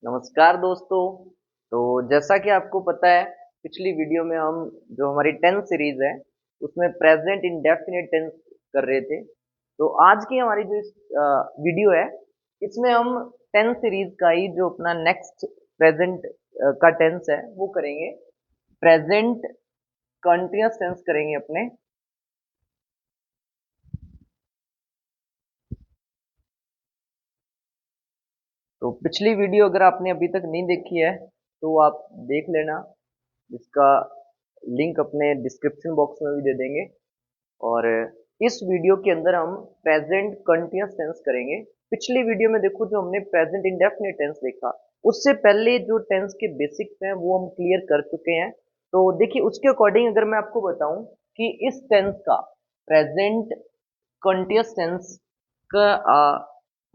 नमस्कार दोस्तों। तो जैसा कि आपको पता है, पिछली वीडियो में हम जो हमारी टेंस सीरीज है उसमें प्रेजेंट इंडेफिनिट टेंस कर रहे थे। तो आज की हमारी जो वीडियो है इसमें हम टेंस सीरीज का ही जो अपना नेक्स्ट प्रेजेंट का टेंस है वो करेंगे। प्रेजेंट कंटिन्यूअस टेंस करेंगे अपने। तो पिछली वीडियो अगर आपने अभी तक नहीं देखी है तो आप देख लेना, जिसका लिंक अपने डिस्क्रिप्शन बॉक्स में भी दे देंगे। और इस वीडियो के अंदर हम प्रेजेंट कंटिन्यूअस टेंस करेंगे। पिछली वीडियो में देखो जो हमने प्रेजेंट इंडेफिनिट टेंस देखा, उससे पहले जो टेंस के बेसिक्स हैं वो हम क्लियर कर चुके हैं। तो देखिए उसके अकॉर्डिंग अगर मैं आपको बताऊं कि इस टेंस का प्रेजेंट कंटिन्यूअस टेंस का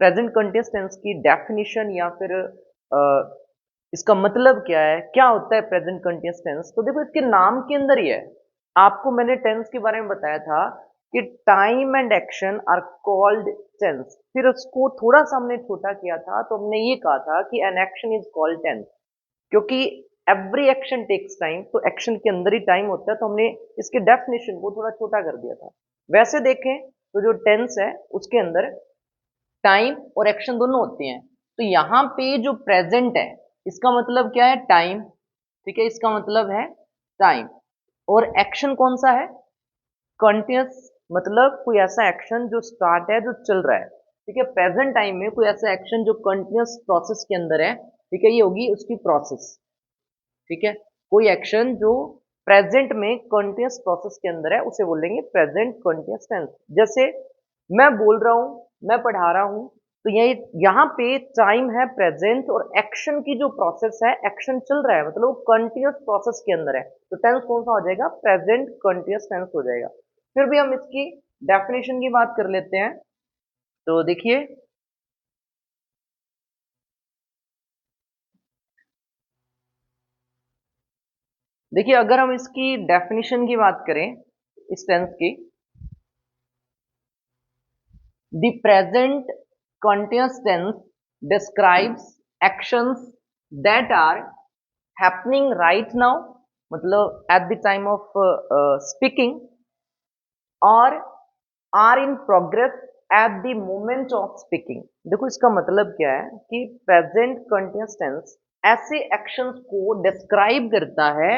प्रेजेंट कंटिन्यूअस टेंस की डेफिनेशन या फिर अ, इसका मतलब क्या है, क्या होता है प्रेजेंट कंटिन्यूअस टेंस। तो देखो इसके नाम के अंदर ही है। आपको मैंने टेंस के बारे में बताया था कि time and action are called tense. फिर उसको थोड़ा सा हमने छोटा किया था तो हमने ये कहा था कि an action is called tense, क्योंकि एवरी एक्शन टेक्स टाइम, तो एक्शन के अंदर ही टाइम होता है। तो हमने इसके डेफिनेशन को थोड़ा छोटा कर दिया था। वैसे देखें तो जो टेंस है उसके अंदर टाइम और एक्शन दोनों होते हैं। तो यहाँ पे जो प्रेजेंट है इसका मतलब क्या है, टाइम। ठीक है, इसका मतलब है टाइम। और एक्शन कौन सा है, कंटिन्यूअस, मतलब कोई ऐसा एक्शन जो स्टार्ट है, जो चल रहा है। ठीक है, प्रेजेंट टाइम में कोई ऐसा एक्शन जो कंटिन्यूअस प्रोसेस के अंदर है। ठीक है, ये होगी उसकी प्रोसेस। ठीक है, कोई एक्शन जो प्रेजेंट में कंटिन्यूअस प्रोसेस के अंदर है उसे बोलेंगे प्रेजेंट कंटिन्यूअस टेंस। जैसे मैं बोल रहा हूं, मैं पढ़ा रहा हूं, तो यही यहाँ पे टाइम है प्रेजेंट, और एक्शन की जो प्रोसेस है, एक्शन चल रहा है, मतलब वो कंटिन्यूअस प्रोसेस के अंदर है। तो टेंस कौन सा हो जाएगा, प्रेजेंट कंटिन्यूअस टेंस हो जाएगा। फिर भी हम इसकी डेफिनेशन की बात कर लेते हैं। तो देखिए, अगर हम इसकी डेफिनेशन की बात करें इस टेंस की, the present continuous tense describes actions that are happening right now, मतलब at the time of speaking, or are in progress at the moment of speaking। देखो इसका मतलब क्या है कि प्रेजेंट कंटिन्यूअस टेंस ऐसे एक्शंस को डिस्क्राइब करता है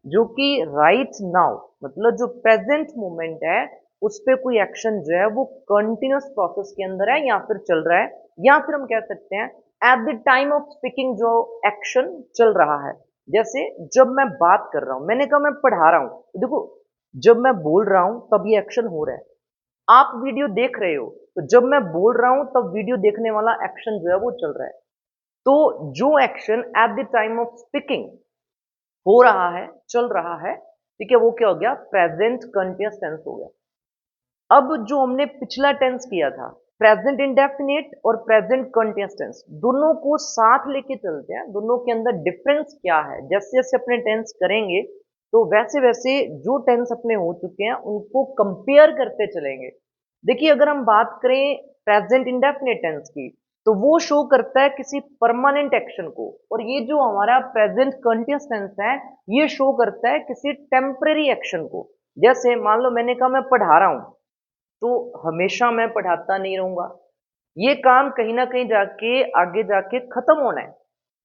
जो कि राइट नाउ, मतलब जो प्रेजेंट मोमेंट है उस पे कोई एक्शन जो है वो कंटिन्यूअस प्रोसेस के अंदर है या फिर चल रहा है। या फिर हम कह सकते हैं eight the time of speaking जो एक्शन चल रहा है। जैसे जब मैं बात कर रहा हूं, मैंने कहा मैं पढ़ा रहा हूं, तो देखो जब मैं बोल रहा हूं तब ये एक्शन हो रहा है। आप वीडियो देख रहे हो, तो जब मैं बोल रहा हूं तब वीडियो देखने वाला एक्शन जो है वो चल रहा है। तो जो action at the time of speaking हो रहा है, चल रहा है, ठीक है, वो क्या हो गया, प्रेजेंट कंटिन्यूअस टेंस हो गया। अब जो हमने पिछला टेंस किया था, प्रेजेंट इंडेफिनिट और प्रेजेंट कंटिन्यूअस टेंस, दोनों को साथ लेके चलते हैं। दोनों के अंदर डिफरेंस क्या है, जैसे जैसे अपने टेंस करेंगे तो वैसे वैसे जो टेंस अपने हो चुके हैं उनको कंपेयर करते चलेंगे। देखिए अगर हम बात करें प्रेजेंट इंडेफिनिट टेंस की, तो वो शो करता है किसी परमानेंट एक्शन को, और ये जो हमारा प्रेजेंट कंटिन्यूअस टेंस है ये शो करता है किसी टेम्परेरी एक्शन को। जैसे मान लो मैंने कहा मैं पढ़ा रहा हूं, तो हमेशा मैं पढ़ाता नहीं रहूंगा। ये काम कहीं ना कहीं जाके आगे जाके खत्म होना है।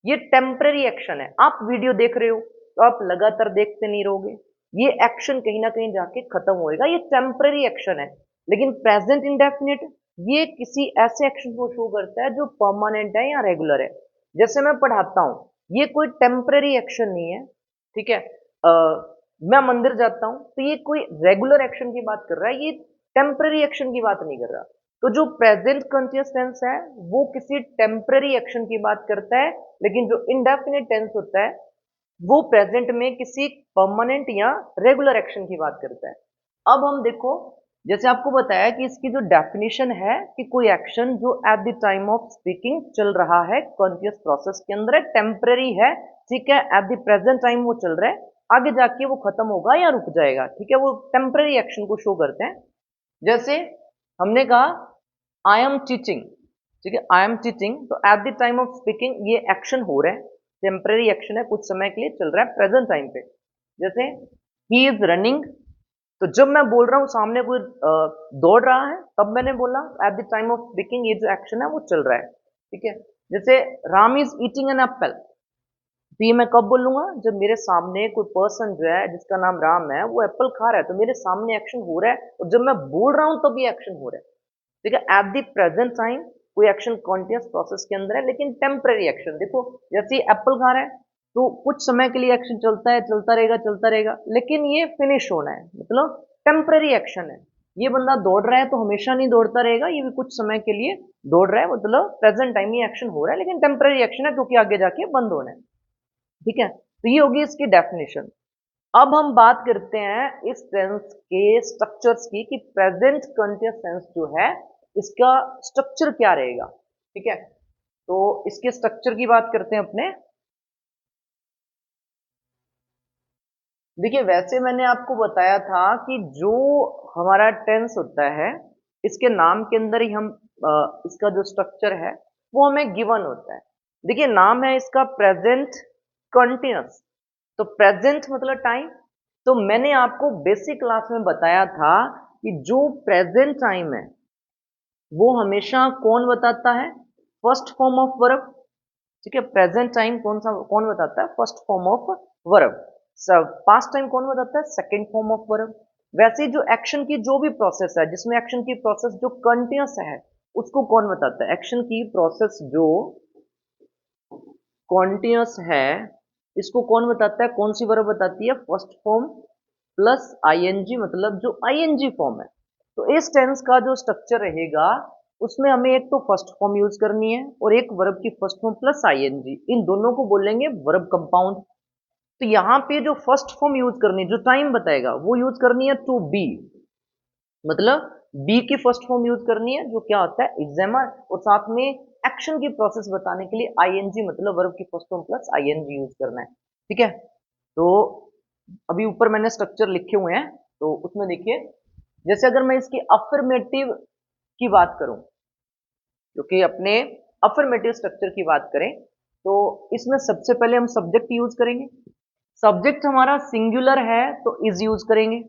ये टेम्पररी एक्शन है। आप वीडियो देख रहे हो तो आप लगातार देखते नहीं रहोगे, ये एक्शन कहीं ना कहीं जाके खत्म होएगा, ये टेम्पररी एक्शन है। लेकिन प्रेजेंट इंडेफिनिट ये किसी ऐसे एक्शन को शो करता है जो परमानेंट है या रेगुलर है। जैसे मैं पढ़ाता हूं, ये कोई टेम्पररी एक्शन नहीं है। ठीक है, मैं मंदिर जाता हूं, तो ये कोई रेगुलर एक्शन की बात कर रहा है, ये टेम्पररी एक्शन की बात नहीं कर रहा। तो जो प्रेजेंट कंटिन्यूअस टेंस है वो किसी टेम्पररी एक्शन की बात करता है, लेकिन जो इंडेफिनिट टेंस होता है वो प्रेजेंट में किसी परमानेंट या रेगुलर एक्शन की बात करता है। अब हम देखो, जैसे आपको बताया कि इसकी जो डेफिनेशन है कि कोई एक्शन जो at the time of speaking चल रहा है, कॉन्टिन्यूअस प्रोसेस के अंदर है, टेम्पररी है। ठीक है, एट द प्रेजेंट टाइम वो चल रहा है, आगे जाके वो खत्म होगा या रुक जाएगा। ठीक है, वो टेम्पररी एक्शन को शो करते हैं। जैसे हमने कहा आई एम टीचिंग, ठीक है, आई एम टीचिंग, तो at the time of speaking ये एक्शन हो रहा है, टेम्परेरी एक्शन है, कुछ समय के लिए चल रहा है प्रेजेंट टाइम पे। जैसे ही इज रनिंग, तो जब मैं बोल रहा हूँ सामने कोई दौड़ रहा है, तब मैंने बोला eight the time of speaking ये जो एक्शन है वो चल रहा है। ठीक है, जैसे Ram is eating an apple, तो ये मैं कब बोलूंगा, जब मेरे सामने कोई पर्सन जो है जिसका नाम राम है वो एप्पल खा रहा है, तो मेरे सामने एक्शन हो रहा है, और जब मैं बोल रहा हूं तब ये एक्शन हो रहा है। ठीक है, एट द प्रेजेंट टाइम कोई एक्शन कॉन्टिन्यूस प्रोसेस के अंदर है, लेकिन टेम्पररी एक्शन। देखो जैसे एप्पल खा रहा है, तो कुछ समय के लिए एक्शन चलता है, चलता रहेगा, लेकिन ये फिनिश होना है, मतलब टेम्पररी एक्शन है। ये बंदा दौड़ रहा है तो हमेशा नहीं दौड़ता रहेगा, ये भी कुछ समय के लिए दौड़ रहा है, मतलब प्रेजेंट टाइम ये एक्शन हो रहा है, लेकिन टेम्पररी एक्शन है क्योंकि आगे जाके बंद होना है। ठीक है, तो ये होगी इसकी डेफिनेशन। अब हम बात करते हैं इस टेंस के स्ट्रक्चर्स की, कि प्रेजेंट कंटिन्यूअस टेंस जो है इसका स्ट्रक्चर क्या रहेगा। ठीक है, तो इसके स्ट्रक्चर की बात करते हैं अपने। देखिए वैसे मैंने आपको बताया था कि जो हमारा टेंस होता है, इसके नाम के अंदर ही हम इसका जो स्ट्रक्चर है वो हमें गिवन होता है। देखिए नाम है इसका प्रेजेंट कंटिन्यूअस, तो प्रेजेंट मतलब टाइम। तो मैंने आपको बेसिक क्लास में बताया था कि जो प्रेजेंट टाइम है वो हमेशा कौन बताता है, फर्स्ट फॉर्म ऑफ वर्ब। ठीक है, प्रेजेंट टाइम कौन बताता है, first form of verb. Past time कौन बताता है, सेकंड फॉर्म ऑफ वर्ब। वैसे ही जो एक्शन की जो भी प्रोसेस है, जिसमें एक्शन की प्रोसेस जो कंटिन्यूअस है, उसको कौन बताता है, एक्शन की प्रोसेस जो कॉन्टिन्यूअस है, इसको कौन बताता है, कौन सी वर्ब बताती है, फर्स्ट फॉर्म प्लस आईएनजी, मतलब जो आईएनजी फॉर्म है। तो इस टेंस का जो स्ट्रक्चर रहेगा उसमें हमें एक तो फर्स्ट फॉर्म यूज करनी है और एक वर्ब की फर्स्ट फॉर्म प्लस आईएनजी, इन दोनों को बोलेंगे वर्ब कंपाउंड। तो यहाँ पे जो फर्स्ट फॉर्म यूज करनी है, जो टाइम बताएगा, वो यूज करनी है टू बी, मतलब बी की फर्स्ट फॉर्म यूज करनी है जो क्या होता है, एग्जामर, और साथ में एक्शन की प्रोसेस बताने के लिए आईएनजी, मतलब वर्ब की first form plus ING use करना है। ठीक है, तो अभी ऊपर मैंने स्ट्रक्चर लिखे हुए हैं, तो उसमें देखिए, जैसे अगर मैं इसकी अफर्मेटिव की बात करूं, क्योंकि अपने अफर्मेटिव स्ट्रक्चर की बात करें, तो इसमें सबसे पहले हम सब्जेक्ट यूज करेंगे। सब्जेक्ट हमारा सिंगुलर है तो इज यूज करेंगे,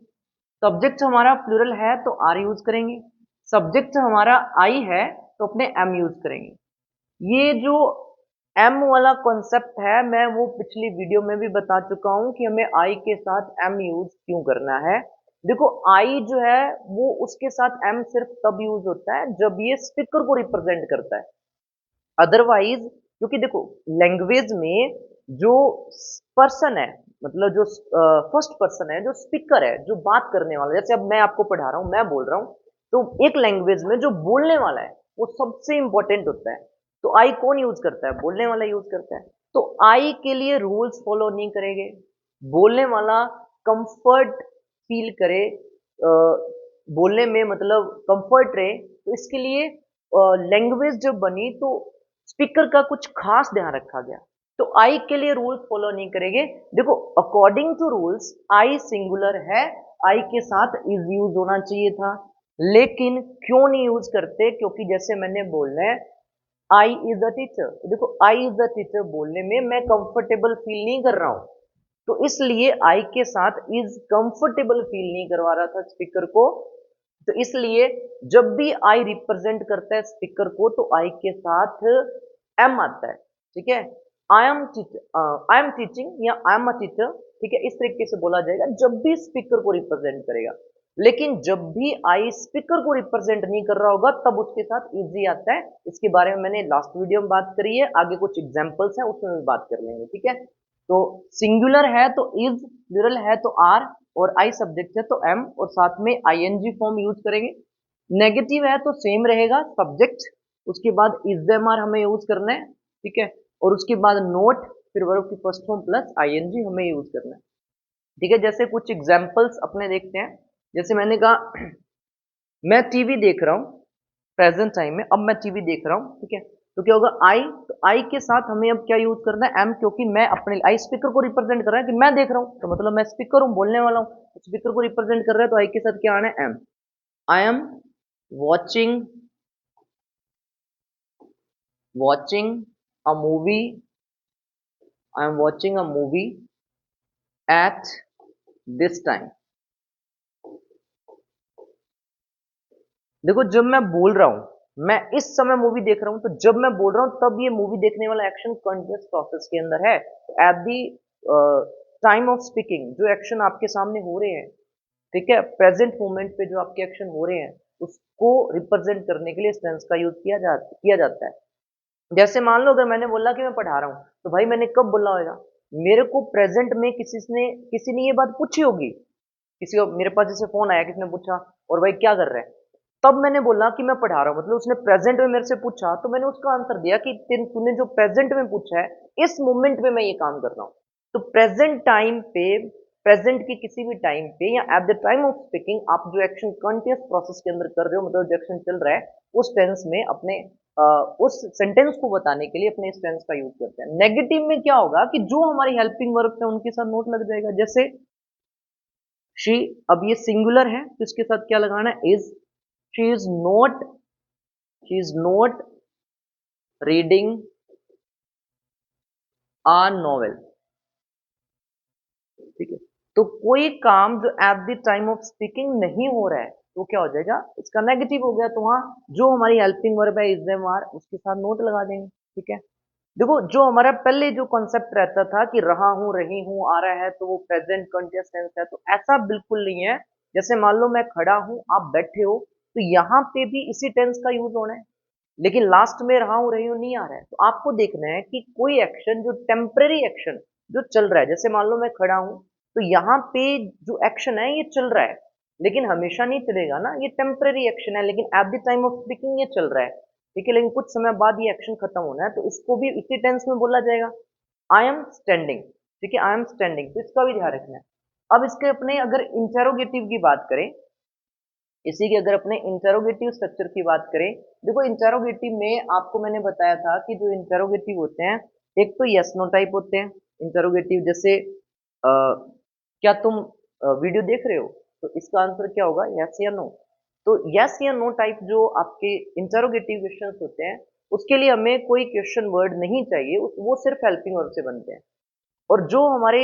सब्जेक्ट हमारा प्लूरल है तो आर यूज करेंगे, सब्जेक्ट हमारा आई है तो अपने एम यूज करेंगे। ये जो एम वाला कॉन्सेप्ट है, मैं वो पिछली वीडियो में भी बता चुका हूं कि हमें आई के साथ एम यूज क्यों करना है। देखो आई जो है वो उसके साथ एम सिर्फ तब यूज होता है जब ये स्पीकर को रिप्रेजेंट करता है, अदरवाइज, क्योंकि देखो लैंग्वेज में जो पर्सन है, मतलब जो फर्स्ट पर्सन है, जो स्पीकर है, जो बात करने वाला, जैसे अब मैं आपको पढ़ा रहा हूं, मैं बोल रहा हूं, तो एक लैंग्वेज में जो बोलने वाला है वो सबसे इंपॉर्टेंट होता है। तो आई कौन यूज करता है, बोलने वाला यूज करता है। तो आई के लिए रूल्स फॉलो नहीं करेंगे, बोलने वाला कंफर्ट फील करे, बोलने में मतलब कंफर्ट रहे, तो इसके लिए लैंग्वेज जब बनी तो स्पीकर का कुछ खास ध्यान रखा गया। तो आई के लिए रूल्स फॉलो नहीं करेंगे। देखो according to rules I singular है, आई के साथ इज यूज होना चाहिए था, लेकिन क्यों नहीं यूज करते, क्योंकि जैसे मैंने बोलना है आई इज अ टीचर, देखो आई इज अ टीचर बोलने में मैं कंफर्टेबल फील नहीं कर रहा हूं, तो इसलिए आई के साथ इज कंफर्टेबल फील नहीं करवा रहा था स्पीकर को। तो इसलिए जब भी आई रिप्रेजेंट करता है स्पीकर को, तो आई के साथ एम आता है। ठीक है, आई एम टीचिंग या आई एम अ टीचर, ठीक है, इस तरीके से बोला जाएगा जब भी स्पीकर को रिप्रेजेंट करेगा। लेकिन जब भी आई स्पीकर को रिप्रेजेंट नहीं कर रहा होगा तब उसके साथ इजी आता है। इसके बारे में मैंने लास्ट वीडियो में बात करी है, आगे कुछ एग्जांपल्स हैं उसमें भी बात कर लेंगे। ठीक है, तो सिंगुलर है तो इज, प्लूरल है तो आर, और आई सब्जेक्ट है तो एम, और साथ में आईएनजी फॉर्म यूज करेंगे। नेगेटिव है तो सेम रहेगा सब्जेक्ट, उसके बाद इज एम आर हमें यूज करना है। ठीक है, और उसके बाद नोट, फिर वर्ब की फर्स्ट फॉर्म प्लस आईएनजी हमें यूज करना है। ठीक है, जैसे कुछ एग्जांपल्स अपने देखते हैं। जैसे मैंने कहा मैं टीवी देख रहा हूँ, प्रेजेंट टाइम में अब मैं टीवी देख रहा हूँ। ठीक है, तो क्या होगा आई, तो आई के साथ हमें अब क्या यूज करना है, एम, क्योंकि मैं अपने आई स्पीकर को रिप्रेजेंट कर रहा है कि मैं देख रहा हूँ, तो मतलब मैं स्पीकर हूँ, बोलने वाला हूँ, स्पीकर को रिप्रेजेंट कर रहा है, तो आई के साथ क्या आना है, am. I am watching watching a movie, I am watching a movie at this time. देखो जब मैं बोल रहा हूं मैं इस समय मूवी देख रहा हूं, तो जब मैं बोल रहा हूं तब ये मूवी देखने वाला एक्शन कंटिन्यूअस प्रोसेस के अंदर है। At the time of speaking जो एक्शन आपके सामने हो रहे हैं, ठीक है, प्रेजेंट मोमेंट पे जो आपके एक्शन हो रहे हैं उसको रिप्रेजेंट करने के लिए इस टेंस का यूज किया जाता है। जैसे मान लो अगर मैंने बोला कि मैं पढ़ा रहा हूँ, तो भाई मैंने कब बोला होगा? मेरे को प्रेजेंट में किसी ने ये बात पूछी होगी, किसी को मेरे पास जैसे फोन आया, किसी ने पूछा और भाई क्या कर रहे हैं, तब मैंने बोला कि मैं पढ़ा रहा हूँ, मतलब उसने प्रेजेंट में मेरे से पूछा तो मैंने उसका आंसर दिया कि तूने जो प्रेजेंट में पूछा है इस मोमेंट में मैं ये काम कर रहा हूँ। तो प्रेजेंट टाइम पे, प्रेजेंट की किसी भी टाइम पे या eight the time of speaking आप जो एक्शन कंटिन्यूअस प्रोसेस के अंदर कर रहे हो, मतलब जो एक्शन चल रहा है उस टेंस में अपने उस सेंटेंस को बताने के लिए अपने इस टेंस का यूज करते हैं। नेगेटिव में क्या होगा कि जो हमारी हेल्पिंग वर्ब है उनके साथ नोट लग जाएगा। जैसे शी, अब ये सिंगुलर है तो इसके साथ क्या लगाना है? Is. She is not, she is not reading a novel, ठीक है। तो कोई काम जो at the time of speaking नहीं हो रहा है तो क्या हो जाएगा? इसका नेगेटिव हो गया। तो वहां जो हमारी हेल्पिंग वर्ब है इज एम आर, उसके साथ नोट लगा देंगे, ठीक है। देखो जो हमारा पहले जो कॉन्सेप्ट रहता था कि रहा हूं, रही हूं, आ रहा है, तो वो प्रेजेंट कंटिन्यूअस टेंस है, तो ऐसा बिल्कुल नहीं है। जैसे मान लो मैं खड़ा हूं, आप बैठे हो, तो यहां पे भी इसी टेंस का यूज होना है, लेकिन लास्ट में रहा हूं, रही हूं नहीं आ रहा है। तो आपको देखना है कि कोई एक्शन जो टेम्पररी एक्शन जो चल रहा है, जैसे मान लो मैं खड़ा हूं, तो यहाँ पे जो एक्शन है ये चल रहा है, लेकिन हमेशा नहीं चलेगा ना, ये टेम्पररी एक्शन है, लेकिन eight the time of speaking ये चल रहा है, ठीक है, लेकिन कुछ समय बाद ये एक्शन खत्म होना है, तो इसको भी इसी टेंस में बोला जाएगा, आई एम स्टैंडिंग, ठीक है, आई एम स्टैंडिंग, तो इसका भी ध्यान रखना है। अब इसके अपने अगर इंटेरोगेटिव की बात करें, इसी के अगर अपने इंटेरोगेटिव स्ट्रक्चर की बात करें, देखो इंटेरोगेटिव में आपको मैंने बताया था कि जो इंटेरोगेटिव होते हैं, एक तो यस नो टाइप होते हैं इंटेरोगेटिव, जैसे क्या तुम वीडियो देख रहे हो, तो इसका आंसर क्या होगा? यस या नो। तो यस या नो टाइप जो आपके इंटेरोगेटिव क्वेश्चंस होते हैं, उसके लिए हमें कोई क्वेश्चन वर्ड नहीं चाहिए, वो सिर्फ हेल्पिंग वर्ड से बनते हैं। और जो हमारे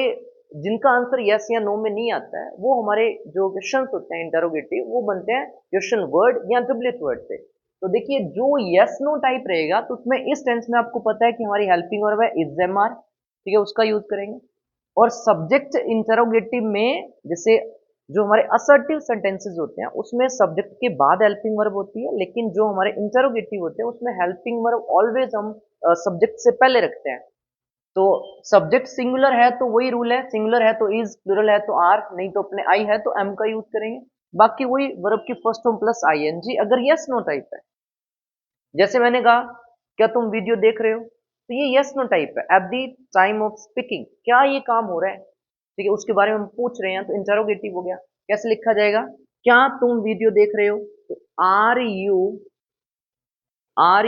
जिनका आंसर यस या नो में नहीं आता है, वो हमारे जो क्वेश्चंस होते हैं इंटरोगेटिव, वो बनते हैं क्वेश्चन वर्ड या डब्ल्यूएच वर्ड से। तो देखिए जो यस नो टाइप रहेगा तो उसमें इस टेंस में आपको पता है कि हमारी हेल्पिंग वर्ब है इज एम आर, ठीक है, उसका यूज करेंगे। और सब्जेक्ट इंटरोगेटिव में जैसे जो हमारे असर्टिव सेंटेंसेस होते हैं उसमें सब्जेक्ट के बाद हेल्पिंग वर्ब होती है, लेकिन जो हमारे इंटरोगेटिव होते हैं उसमें हेल्पिंग वर्ब ऑलवेज हम सब्जेक्ट से पहले रखते हैं। तो सब्जेक्ट सिंगुलर है तो वही रूल है, सिंगुलर है तो इज, प्लूरल है तो आर, नहीं तो अपने आई है तो एम का यूज करेंगे। बाकी वही वर्ब की फर्स्ट फॉर्म प्लस आईएनजी अगर यस नो टाइप है। जैसे मैंने कहा क्या तुम वीडियो देख रहे हो, तो ये यस नो टाइप है। Eight the time of speaking क्या ये काम हो रहा है, ठीक है, उसके बारे में हम पूछ रहे हैं, तो इंटरोगेटिव हो गया। कैसे लिखा जाएगा? क्या तुम वीडियो देख रहे हो, तो are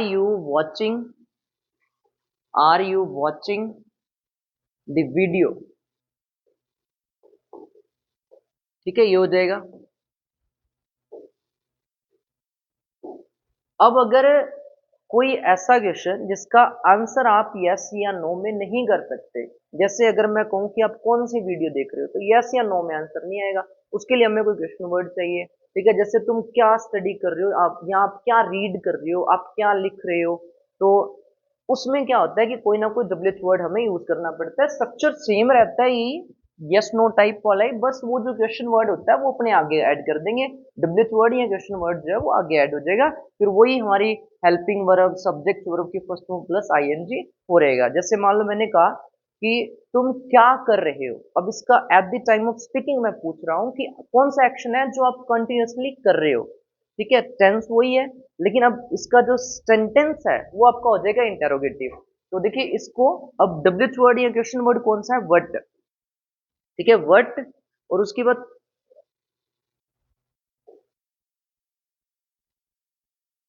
you watching, are you watching the video, ठीक है, ये हो जाएगा। अब अगर कोई ऐसा क्वेश्चन जिसका आंसर आप यस या नो में नहीं कर सकते, जैसे अगर मैं कहूं कि आप कौन सी वीडियो देख रहे हो, तो यस या नो में आंसर नहीं आएगा, उसके लिए हमें कोई क्वेश्चन वर्ड चाहिए, ठीक है। जैसे तुम क्या स्टडी कर रहे हो आप, या आप क्या रीड कर रहे हो, आप क्या लिख रहे हो, तो उसमें क्या होता है कि कोई ना कोई डब्ल्यूएच वर्ड हमें यूज करना पड़ता है। स्ट्रक्चर सेम रहता है ही, यस नो टाइप वाला ही, बस वो जो क्वेश्चन वर्ड होता है वो अपने आगे ऐड कर देंगे, डब्ल्यूएच वर्ड या क्वेश्चन वर्ड जो है वो आगे ऐड हो जाएगा, फिर वही हमारी हेल्पिंग वर्ब सब्जेक्ट वर्ब की फर्स्ट फॉर्म प्लस आईएनजी हो रहेगा। जैसे मान लो मैंने कहा कि तुम क्या कर रहे हो, अब इसका eight the time of speaking मैं पूछ रहा हूँ कि कौन सा एक्शन है जो आप कंटिन्यूअसली कर रहे हो, ठीक है, टेंस वही है, लेकिन अब इसका जो सेंटेंस है वो आपका हो जाएगा इंटेरोगेटिव। तो देखिए इसको अब डब्ल्यूएच वर्ड या क्वेश्चन वर्ड कौन सा है? व्हाट, ठीक है, व्हाट। और उसके बाद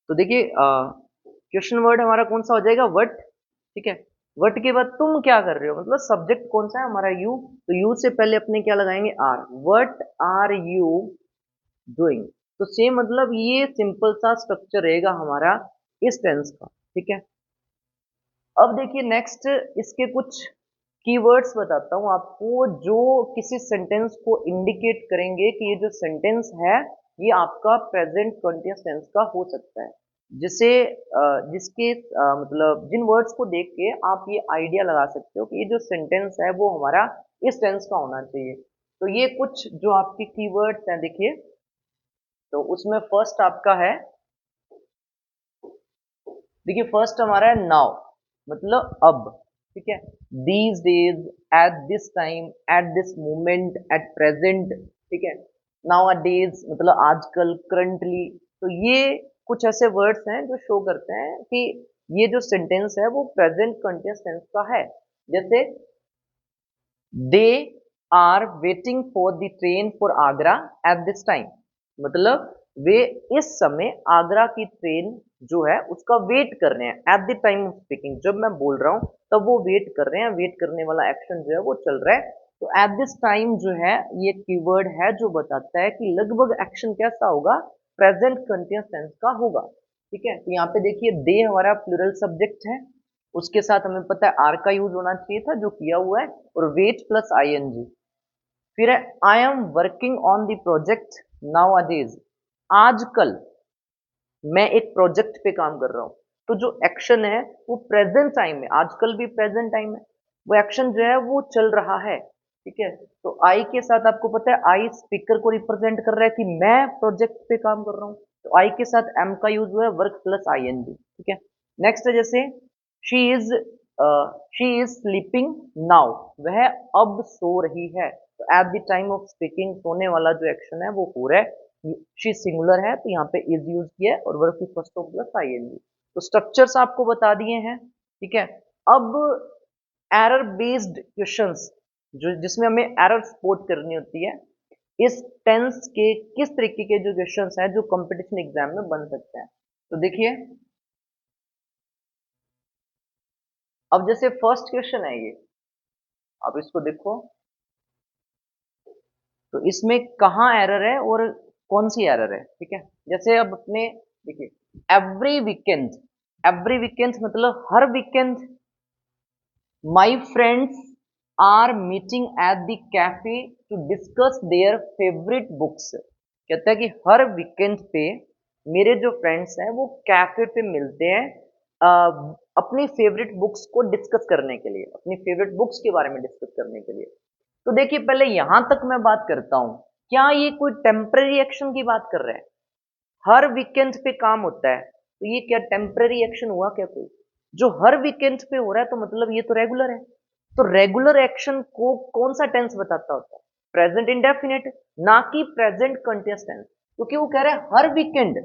तो देखिए क्वेश्चन वर्ड हमारा कौन सा हो जाएगा? व्हाट, ठीक है। व्हाट के बाद तुम क्या कर रहे हो, मतलब सब्जेक्ट कौन सा है हमारा? यू, तो यू से पहले अपने क्या लगाएंगे? Are. What are you doing, तो सेम मतलब ये सिंपल सा स्ट्रक्चर रहेगा हमारा इस टेंस का, ठीक है। अब देखिए नेक्स्ट इसके कुछ कीवर्ड्स बताता हूँ आपको जो किसी सेंटेंस को इंडिकेट करेंगे कि ये जो सेंटेंस है ये आपका प्रेजेंट कंटिन्यूअस टेंस का हो सकता है, जिसे जिसके मतलब जिन वर्ड्स को देख के आप ये आइडिया लगा सकते हो कि ये जो सेंटेंस है वो हमारा इस टेंस का होना चाहिए। तो ये कुछ जो आपके कीवर्ड्स हैं देखिए, तो उसमें फर्स्ट आपका है, देखिए फर्स्ट हमारा है नाउ, मतलब अब, ठीक है। These days, eight this time, at this moment, at present, ठीक है। नाउ डेज मतलब आजकल, करंटली। तो ये कुछ ऐसे वर्ड्स हैं जो शो करते हैं कि ये जो सेंटेंस है वो प्रेजेंट कंटिन्यूअस टेंस का है। जैसे they are waiting for the train for Agra at this time, मतलब वे इस समय आगरा की ट्रेन जो है उसका वेट कर रहे हैं। Eight the time of speaking, जब मैं बोल रहा हूं तब वो वेट कर रहे हैं, वेट करने वाला एक्शन जो है वो चल रहा है। तो एट दिस टाइम जो है ये कीवर्ड है जो बताता है कि लगभग एक्शन कैसा होगा, प्रेजेंट कंटिन्यूअस टेंस का होगा, ठीक है। तो यहाँ पे देखिए दे हमारा प्लूरल सब्जेक्ट है, उसके साथ हमें पता है आर का यूज होना चाहिए था जो किया हुआ है, और वेट प्लस आईएनजी। फिर है I am working on the project nowadays, आजकल मैं एक प्रोजेक्ट पे काम कर रहा हूँ। तो जो एक्शन है वो प्रेजेंट टाइम में, आजकल भी प्रेजेंट टाइम है, वो एक्शन जो है वो चल रहा है, ठीक है। तो आई के साथ आपको पता है आई स्पीकर को रिप्रेजेंट कर रहा है कि मैं प्रोजेक्ट पे काम कर रहा हूँ, तो आई के साथ एम का यूज हुआ है, work plus I N G, ठीक है। नेक्स्ट है जैसे she is she is sleeping now, वह अब सो रही है। तो at the time of speaking सोने वाला जो एक्शन है वो हो रहा है, शी सिंगुलर है तो यहाँ पे इज यूज किया है, और वर्ब की फर्स्ट फॉर्म प्लस आईएनजी। तो स्ट्रक्चर्स आपको बता दिए हैं, ठीक है। अब एरर बेस्ड क्वेश्चंस, जो जिसमें हमें एरर स्पॉट करनी होती है, इस टेंस के किस तरीके के जो क्वेश्चंस हैं जो कंपटीशन एग्जाम में बन सकते हैं। तो देखिए अब जैसे फर्स्ट क्वेश्चन है ये, आप इसको देखो, तो इसमें कहाँ एरर है और कौन सी एरर है, ठीक है। जैसे अब अपने देखिए एवरी वीकेंड, एवरी वीकेंड मतलब हर weekend, my friends are meeting at the cafe to discuss their favourite books, कहता है कि हर वीकेंड पे मेरे जो फ्रेंड्स हैं वो कैफे पे मिलते हैं अपनी फेवरेट बुक्स को डिस्कस करने के लिए, अपनी फेवरेट बुक्स के बारे में डिस्कस करने के लिए। तो देखिए पहले यहां तक मैं बात करता हूं, क्या ये कोई टेम्पररी एक्शन की बात कर रहा है? हर वीकेंड पे काम होता है, तो ये क्या टेम्पररी एक्शन हुआ क्या कोई? जो हर वीकेंड पे हो रहा है तो मतलब ये तो रेगुलर है। तो रेगुलर एक्शन को कौन सा टेंस बताता होता है? प्रेजेंट इंडेफिनिट, ना कि प्रेजेंट कंटिन्यूअस टेंस, क्योंकि वो कह रहा है हर वीकेंड,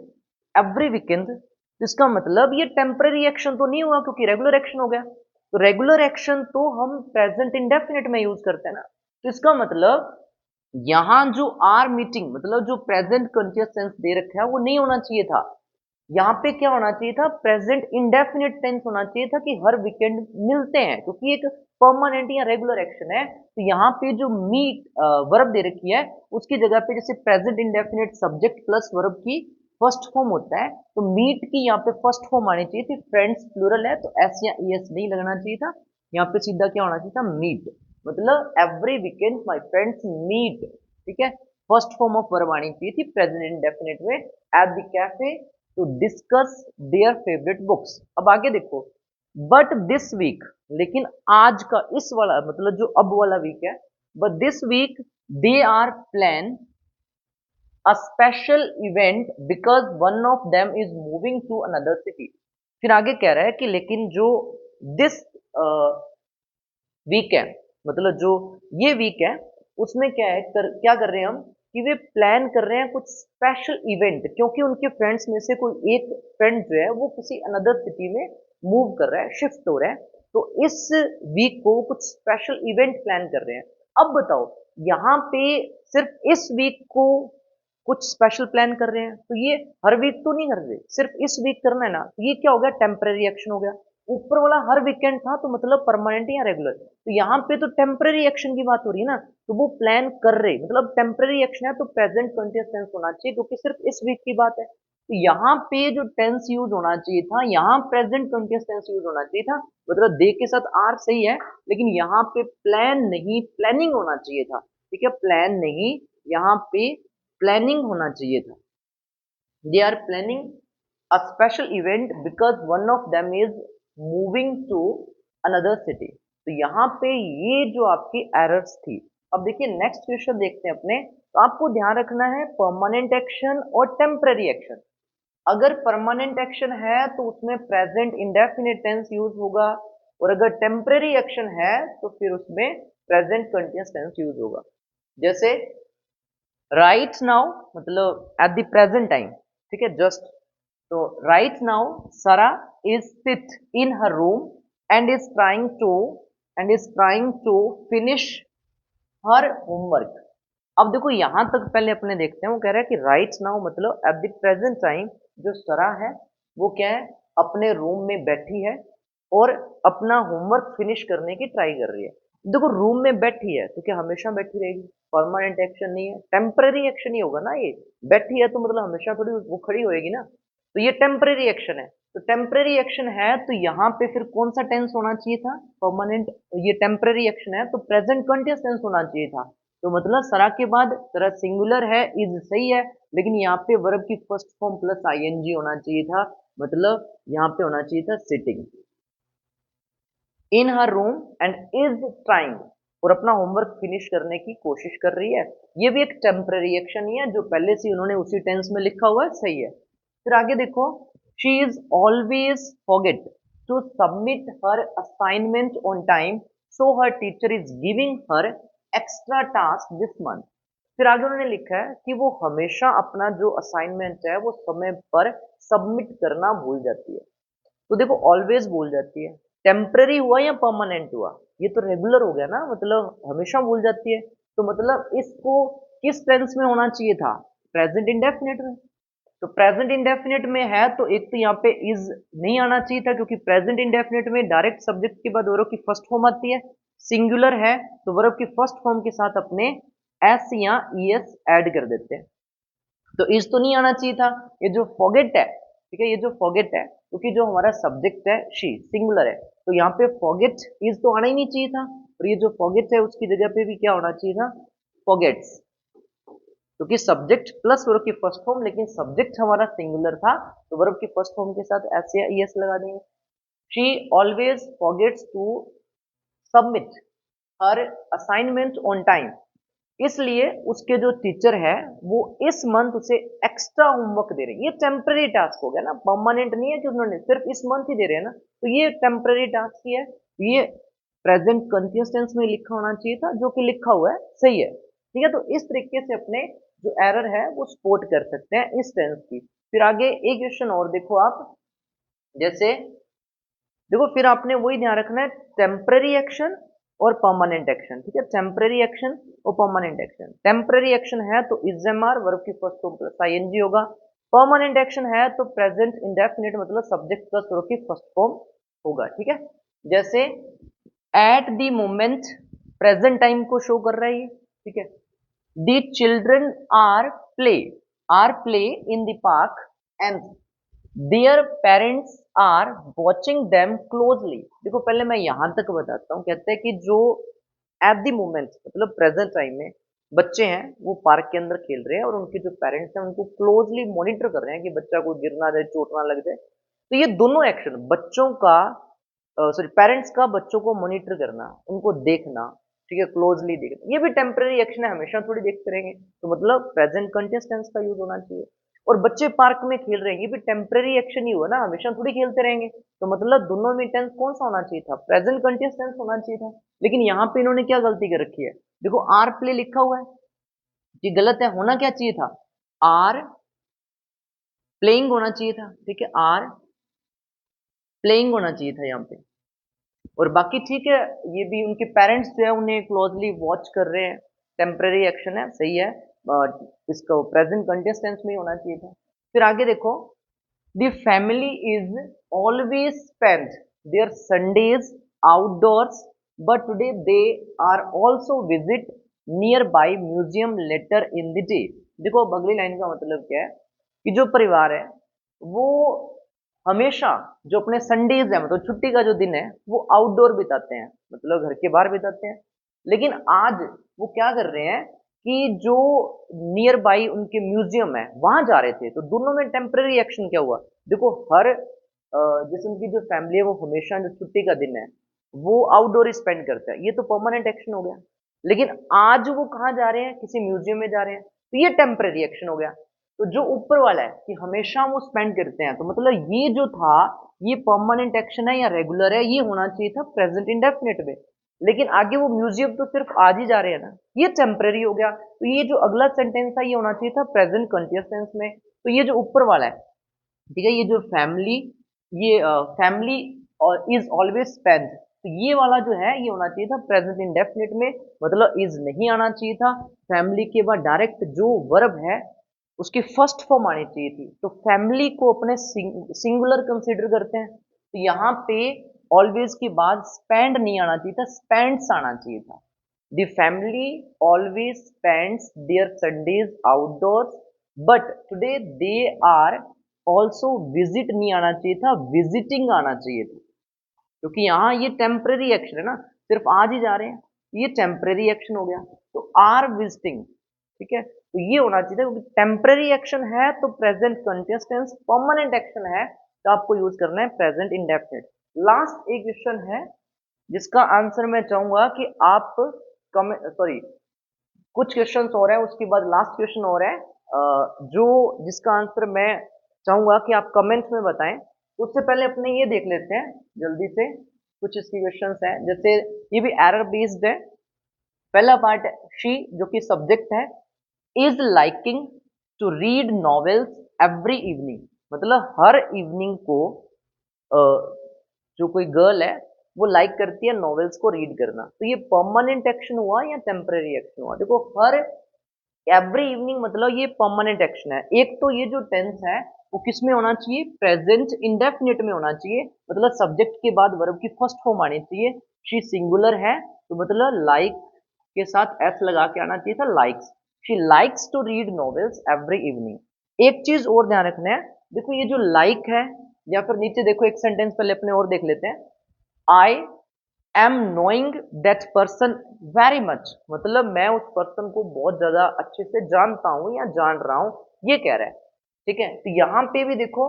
एवरी वीकेंड। तो इसका मतलब ये टेम्पररी एक्शन तो नहीं हुआ क्योंकि रेगुलर एक्शन हो गया। तो रेगुलर एक्शन तो हम प्रेजेंट इंडेफिनिट में यूज करते हैं ना। तो इसका मतलब यहां जो आर मीटिंग मतलब जो प्रेजेंट कंटिन्यूअस टेंस दे रखा है वो नहीं होना चाहिए था। यहाँ पे क्या होना चाहिए था? प्रेजेंट इंडेफिनिट टेंस होना चाहिए था कि हर वीकेंड मिलते हैं, क्योंकि एक परमानेंट या रेगुलर एक्शन है। तो यहाँ पे जो मीट वर्ब दे रखी है उसकी जगह पे जैसे present indefinite subject plus verb की फर्स्ट फॉर्म होता है, तो मीट की यहाँ पे फर्स्ट फॉर्म आनी चाहिए थी। फ्रेंड्स प्लूरल है तो एस या ई एस नहीं लगना चाहिए था, यहाँ पे सीधा क्या होना चाहिए था? मीट, मतलब every weekend my friends meet, ठीक है। फर्स्ट फॉर्म ऑफ वर्ब आनी चाहिए थी प्रेजेंट इंडेफिनिट में, at the cafe to discuss their favourite books. अब आगे देखो, बट दिस वीक, लेकिन आज का इस वाला मतलब जो अब वाला वीक है, but this week they are plan a special event because one of them is moving to another city. फिर आगे कह रहा है कि लेकिन जो दिस वीक है, मतलब जो ये वीक है उसमें क्या है क्या कर रहे हैं हम कि वे प्लान कर रहे हैं कुछ स्पेशल इवेंट, क्योंकि उनके फ्रेंड्स में से कोई एक फ्रेंड जो है वो किसी अनदर सिटी में मूव कर रहा है, शिफ्ट हो रहा है। तो इस वीक को वो कुछ स्पेशल इवेंट प्लान कर रहे हैं। अब बताओ यहाँ पे सिर्फ इस वीक को कुछ स्पेशल प्लान कर रहे हैं, तो ये हर वीक तो नहीं कर रहे, सिर्फ इस वीक करना है ना, तो ये क्या हो गया? टेम्पररी एक्शन हो गया। ऊपर वाला हर वीकेंड था तो मतलब परमानेंट या रेगुलर, तो यहाँ पे तो टेम्पररी एक्शन की बात हो रही है ना, तो वो प्लान कर रहे मतलब टेम्पररी एक्शन है तो प्रेजेंट कंटिन्यूअस टेंस होना चाहिए क्योंकि सिर्फ इस वीक की बात है। तो यहाँ पे जो टेंस यूज होना चाहिए था, यहाँ प्रेजेंट कंटिन्यूअस टेंस यूज होना चाहिए था, मतलब दे के साथ आर सही है, लेकिन यहाँ पे प्लान नहीं, प्लानिंग होना चाहिए था। ठीक है, प्लान नहीं, यहाँ पे प्लानिंग होना चाहिए था। They are planning a special event because one of them is moving to another city. तो यहाँ पे ये जो आपकी एरर्स थी। अब देखिए नेक्स्ट क्वेश्चन देखते हैं अपने। तो आपको ध्यान रखना है परमानेंट एक्शन और टेम्पररी एक्शन। अगर परमानेंट एक्शन है तो उसमें प्रेजेंट इंडेफिनिट टेंस यूज होगा, और अगर टेम्पररी एक्शन है तो फिर उसमें प्रेजेंट कंटिन्यूअस टेंस यूज होगा। जैसे राइट नाउ मतलब एट द प्रेजेंट टाइम, ठीक है, जस्ट। तो right now Sara is sit in her room and is trying to finish her homework. अब देखो यहां तक पहले अपने देखते हैं। वो कह रहा है कि राइट नाउ मतलब एट द प्रेजेंट टाइम जो सरा है वो क्या है, अपने रूम में बैठी है और अपना होमवर्क फिनिश करने की ट्राई कर रही है। देखो रूम में बैठी है तो क्या हमेशा बैठी रहेगी? परमानेंट एक्शन नहीं है, टेम्पररी एक्शन ही होगा ना ये। बैठी है तो मतलब हमेशा थोड़ी वो खड़ी होएगी ना, तो ये टेम्पररी एक्शन है। तो टेम्पररी एक्शन है तो यहाँ पे फिर कौन सा टेंस होना चाहिए था? परमानेंट। ये टेम्पररी एक्शन है तो प्रेजेंट कंटिन्यूअस टेंस होना चाहिए था। तो मतलब सरा के बाद सरा सिंगुलर है, इज सही है, लेकिन यहाँ पे वर्ब की फर्स्ट फॉर्म प्लस आईएनजी होना चाहिए था। मतलब यहाँ पे होना चाहिए था sitting in her room and is trying, और अपना होमवर्क फिनिश करने की कोशिश कर रही है। ये भी एक टेम्पररी एक्शन ही है जो पहले से उन्होंने उसी टेंस में लिखा हुआ है, सही है। फिर आगे देखो, she is always forget to submit her assignment on time so her teacher is giving her extra task this month. फिर आगे उन्होंने लिखा है कि वो हमेशा अपना जो असाइनमेंट है वो समय पर सबमिट करना भूल जाती है। तो देखो ऑलवेज भूल जाती है, टेम्पररी हुआ या परमानेंट हुआ? ये तो रेगुलर हो गया ना, मतलब हमेशा भूल जाती है। तो मतलब इसको किस टेंस में होना चाहिए था? प्रेजेंट इंडेफिनिट में। तो प्रेजेंट इंडेफिनिट में है तो एक तो यहाँ पे इज नहीं आना चाहिए था, क्योंकि प्रेजेंट इंडेफिनिट में डायरेक्ट सब्जेक्ट के बाद वर्ब की फर्स्ट फॉर्म आती है। सिंगुलर है तो वर्ब की फर्स्ट फॉर्म के साथ अपने एस या ईएस ऐड कर देते हैं। तो इज तो नहीं आना चाहिए था। ये जो फॉरगेट है, ठीक है, ये जो फॉरगेट है क्योंकि जो हमारा सब्जेक्ट है शी सिंगुलर है, तो यहाँ पे फॉरगेट इज तो आना ही नहीं चाहिए था। और ये जो फॉरगेट है उसकी जगह पे भी क्या होना चाहिए था? फॉरगेट्स, क्योंकि सब्जेक्ट प्लस वर्ब की फर्स्ट फॉर्म, लेकिन सब्जेक्ट हमारा सिंगुलर था तो वर्ब की फर्स्ट फॉर्म के साथ एस या ईएस लगा देंगे। She always forgets to submit her assignment on time, इसलिए उसके जो टीचर है वो इस मंथ उसे एक्स्ट्रा होमवर्क दे रहे हैं। ये टेम्पररी टास्क हो गया ना, परमानेंट नहीं है कि उन्होंने सिर्फ इस मंथ ही दे रहे हैं ना, तो ये टेम्पररी टास्क ही है। ये प्रेजेंट कंटिन्यूअस टेंस में लिखा होना चाहिए था, जो कि लिखा हुआ है, सही है। ठीक है, तो इस तरीके से अपने जो एरर है वो स्पॉट कर सकते हैं इस टेंस की। फिर आगे एक क्वेश्चन और देखो आप, जैसे देखो फिर आपने वही ध्यान रखना है, टेम्पररी एक्शन और परमानेंट एक्शन। ठीक है, टेम्पररी एक्शन और परमानेंट एक्शन। टेम्पररी एक्शन है तो इज एम आर वर्ब की फर्स्ट फॉर्म प्लस आईएनजी होगा। परमानेंट एक्शन है तो प्रेजेंट इंडेफिनिट मतलब सब्जेक्ट प्लस वर्ब की फर्स्ट फॉर्म होगा। ठीक है, जैसे at the moment present time को शो कर रहा है ये। ठीक है, the children play are play in the park and their parents are watching them closely. देखो पहले मैं यहां तक बताता हूँ। कहते हैं कि जो एट द मोमेंट मतलब प्रेजेंट टाइम में बच्चे हैं वो पार्क के अंदर खेल रहे हैं और उनके जो पेरेंट्स हैं उनको क्लोजली मॉनिटर कर रहे हैं कि बच्चा को गिर ना जाए, चोट ना लग जाए। तो ये दोनों एक्शन बच्चों का, सॉरी पेरेंट्स का बच्चों को मॉनिटर करना, उनको देखना, ठीक है, क्लोजली देखना, ये भी टेम्पररी एक्शन है, हमेशा थोड़ी देखते रहेंगे। तो मतलब प्रेजेंट कंटिन्यूअस टेंस का यूज होना चाहिए। और बच्चे पार्क में खेल रहे हैं, ये भी टेम्पररी एक्शन ही हुआ ना, हमेशा थोड़ी खेलते रहेंगे। तो मतलब दोनों में टेंस कौन सा होना चाहिए था? प्रेजेंट कंटिन्यूअस टेंस होना चाहिए था। लेकिन यहाँ पे इन्होंने क्या गलती कर रखी है? देखो आर प्ले लिखा हुआ है, ये गलत है। होना क्या चाहिए था? आर प्लेइंग होना चाहिए था। ठीक है, आर प्लेइंग होना चाहिए था यहाँ पे। और बाकी ठीक है, ये भी उनके पेरेंट्स जो है उन्हें क्लोजली वॉच कर रहे हैं, टेम्पररी एक्शन है, सही है। इसको प्रेजेंट कंटिन्यूअस टेंस में ही होना चाहिए था। फिर आगे देखो, the family is always spend their Sundays outdoors but today they are also visit nearby museum later in the day. देखो अब अगली लाइन का मतलब क्या है कि जो परिवार है वो हमेशा जो अपने संडेज है मतलब छुट्टी का जो दिन है वो आउटडोर बिताते हैं, मतलब घर के बाहर बिताते हैं। लेकिन आज वो क्या कर रहे हैं कि जो नियर बाई उनके म्यूजियम है वहां जा रहे थे, तो दोनों में टेम्पररी एक्शन क्या हुआ। देखो हर जैसे उनकी जो फैमिली है वो हमेशा जो छुट्टी का दिन है वो आउटडोर स्पेंड करता है, ये तो परमानेंट एक्शन हो गया। लेकिन आज वो कहाँ जा रहे हैं, किसी म्यूजियम में जा रहे हैं, तो ये टेम्पररी एक्शन हो गया। तो जो ऊपर वाला है कि हमेशा वो स्पेंड करते हैं, तो मतलब ये जो था ये परमानेंट एक्शन है या रेगुलर है, ये होना चाहिए था प्रेजेंट इंडेफिनिट में। लेकिन आगे वो म्यूजियम तो सिर्फ आज ही जा रहे हैं ना, ये टेम्पररी हो गया। तो ये जो अगला सेंटेंस था ये होना चाहिए था प्रेजेंट कंटिन्यूअस टेंस में। तो ये जो ऊपर वाला है, ठीक है, ये जो फैमिली, ये फैमिली और इज ऑलवेज स्पेंड, तो ये वाला जो है ये होना चाहिए था प्रेजेंट इंडेफिनिट में, मतलब इज नहीं आना चाहिए था। फैमिली के बाद डायरेक्ट जो वर्ब है उसकी फर्स्ट फॉर्म आनी चाहिए थी, तो फैमिली को अपने सिंगुलर कंसीडर करते हैं, तो यहाँ पे ऑलवेज के बाद स्पेंड नहीं आना चाहिए था, स्पेंड्स आना चाहिए था। The family always spends their Sundays outdoors, but today they are also visit नहीं आना चाहिए था, विजिटिंग आना चाहिए था। क्योंकि यहाँ ये टेम्पररी एक्शन है ना, सिर्फ आज ही जा रहे हैं, ये टेम्पररी एक्शन हो गया। तो आर विजिटिंग, ठीक है, तो ये होना चाहिए था, क्योंकि टेम्पररी एक्शन है तो present continuous tense, permanent action है तो आपको यूज करना है प्रेजेंट इंडेफिनिट। लास्ट एक क्वेश्चन है जिसका आंसर मैं चाहूंगा कि आप सॉरी, कुछ क्वेश्चन हो रहे हैं उसके बाद लास्ट क्वेश्चन हो रहा है, जो जिसका आंसर मैं चाहूंगा कि आप कमेंट्स में बताएं। उससे पहले अपने ये देख लेते हैं जल्दी से, कुछ इसकी क्वेश्चंस हैं, जैसे ये भी एरर बेस्ड है। पहला पार्ट है शी, जो कि सब्जेक्ट है, is liking to read novels every evening, मतलब हर इवनिंग को अ, जो कोई गर्ल है वो लाइक करती है नॉवेल्स को रीड करना, तो ये परमानेंट एक्शन हुआ या टेम्पररी एक्शन हुआ। देखो हर एवरी इवनिंग मतलब ये परमानेंट एक्शन है। एक तो ये जो टेंस है वो किस में होना चाहिए, प्रेजेंट इंडेफिनिट में होना चाहिए, मतलब सब्जेक्ट के बाद वर्ब की फर्स्ट फॉर्म आनी चाहिए। शी सिंगुलर है तो मतलब लाइक के साथ एस लगा के आना चाहिए था, likes. She likes to read novels every evening. एक चीज और ध्यान रखना है, देखो ये जो लाइक है, या फिर नीचे देखो एक सेंटेंस पहले अपने और देख लेते हैं, I am knowing that person very much, मतलब मैं उस पर्सन को बहुत ज्यादा अच्छे से जानता हूं या जान रहा हूं, ये कह रहा है। ठीक है, तो यहां पे भी देखो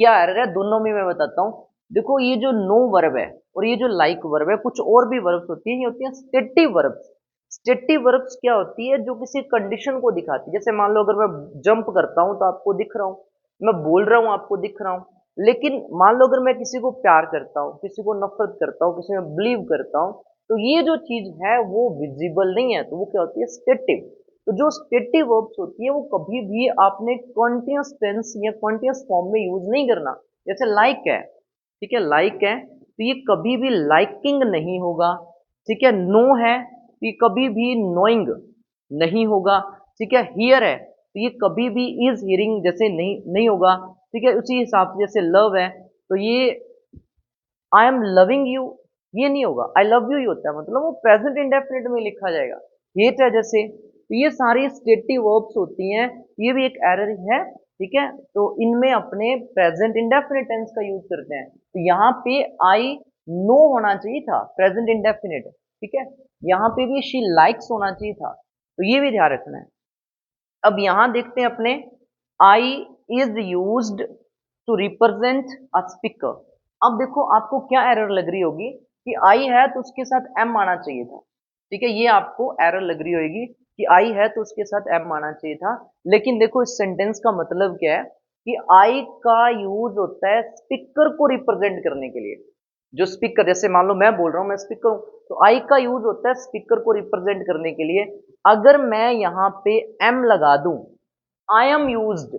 क्या एरर है, दोनों में मैं बताता हूँ। देखो ये जो नो वर्ब है और ये जो लाइक वर्ब है, कुछ और भी वर्ब्स होती है, ये होती है स्टेटिव वर्ब्स। स्टेटिव वर्ब्स क्या होती है, जो किसी कंडीशन को दिखाती है। जैसे मान लो अगर मैं जंप करता हूं तो आपको दिख रहा हूं, मैं बोल रहा हूं आपको दिख रहा हूं। लेकिन मान लो अगर मैं किसी को प्यार करता हूं, किसी को नफरत करता हूं, किसी में बिलीव करता हूं, तो ये जो चीज है वो विजिबल नहीं है, तो वो क्या होती है, स्टेटिव। तो जो स्टेटिव वर्ब्स होती है वो कभी भी आपने कॉन्टिन्यूअस टेंस या कॉन्टिन्यूअस फॉर्म में यूज नहीं करना। जैसे लाइक है, ठीक है, लाइक है तो ये कभी भी लाइकिंग नहीं होगा। ठीक है, नो है तो ये कभी भी नोइंग नहीं होगा। ठीक है, हियर है तो ये कभी भी इज हियरिंग जैसे नहीं नहीं होगा। ठीक है, उसी हिसाब से जैसे लव है तो ये आई एम लविंग यू ये नहीं होगा, आई लव यू ही होता है, मतलब वो प्रेजेंट इंडेफिनिट में लिखा जाएगा। हेट है जैसे, तो ये सारी स्टेटिव वर्ब्स होती हैं, ये भी एक एरर है। ठीक है, तो इनमें अपने प्रेजेंट इंडेफिनिट टेंस का यूज करते हैं, तो यहाँ पे आई नो होना चाहिए था प्रेजेंट इंडेफिनिट। ठीक है, यहाँ पे भी शी लाइक्स होना चाहिए था, तो ये भी ध्यान रखना है। अब यहां देखते हैं अपने, I is used to represent a speaker. अब देखो आपको क्या एरर लग रही होगी कि आई है तो उसके साथ एम आना चाहिए था। ठीक है, ये आपको एरर लग रही होगी कि आई है तो उसके साथ एम आना चाहिए था। लेकिन देखो इस सेंटेंस का मतलब क्या है कि आई का यूज होता है स्पीकर को रिप्रेजेंट करने के लिए। जो स्पीकर, जैसे मान लो मैं बोल रहा हूं मैं स्पीकर हूं, तो आई का यूज होता है स्पीकर को रिप्रेजेंट करने के लिए। अगर मैं यहां पे एम लगा दूं, आई एम यूज्ड,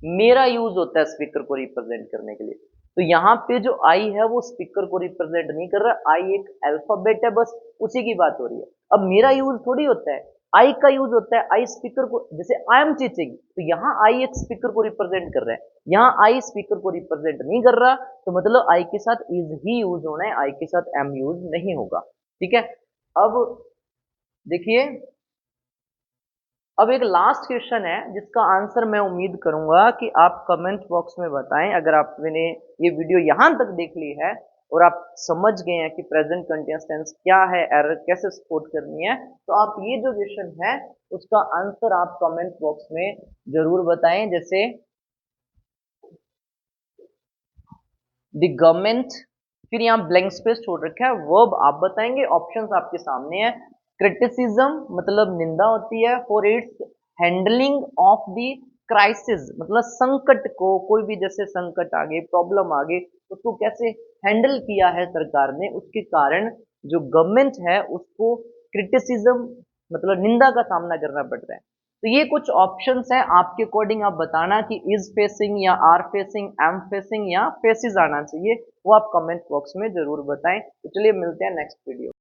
मेरा यूज होता है स्पीकर को रिप्रेजेंट करने के लिए, तो यहाँ पे जो आई है वो स्पीकर को रिप्रेजेंट नहीं कर रहा, आई एक अल्फाबेट है, बस उसी की बात हो रही है। अब मेरा यूज थोड़ी होता है, आई का यूज होता है, आई स्पीकर को, जैसे आई एम टीचिंग तो यहाँ आई एक स्पीकर को रिप्रेजेंट कर रहा है, यहाँ आई स्पीकर को रिप्रेजेंट नहीं कर रहा, तो मतलब आई के साथ इज ही यूज होना है, आई के साथ एम यूज नहीं होगा। ठीक है, अब देखिए अब एक लास्ट क्वेश्चन है जिसका आंसर मैं उम्मीद करूंगा कि आप कमेंट बॉक्स में बताएं। अगर आपने ये वीडियो यहां तक देख ली है और आप समझ गए हैं कि प्रेजेंट कंटिन्यूअस टेंस क्या है, एरर कैसे सपोर्ट करनी है, तो आप ये जो क्वेश्चन है उसका आंसर आप कमेंट बॉक्स में जरूर बताएं। जैसे द गवर्नमेंट, फिर यहाँ ब्लैंक स्पेस छोड़ रखा है, वर्ब आप बताएंगे, ऑप्शंस आपके सामने है। क्रिटिसिज्म मतलब निंदा होती है, for its handling of the crisis मतलब संकट को, कोई भी जैसे संकट आ गए, प्रॉब्लम आ गई, उसको कैसे हैंडल किया है सरकार ने, उसके कारण जो गवर्नमेंट है उसको क्रिटिसिज्म मतलब निंदा का सामना करना पड़ रहा है। तो ये कुछ ऑप्शंस हैं, आपके अकॉर्डिंग आप बताना कि इज फेसिंग या आर फेसिंग, एम फेसिंग या फेसिस आना चाहिए, वो आप कमेंट बॉक्स में जरूर बताएं। तो चलिए मिलते हैं नेक्स्ट वीडियो।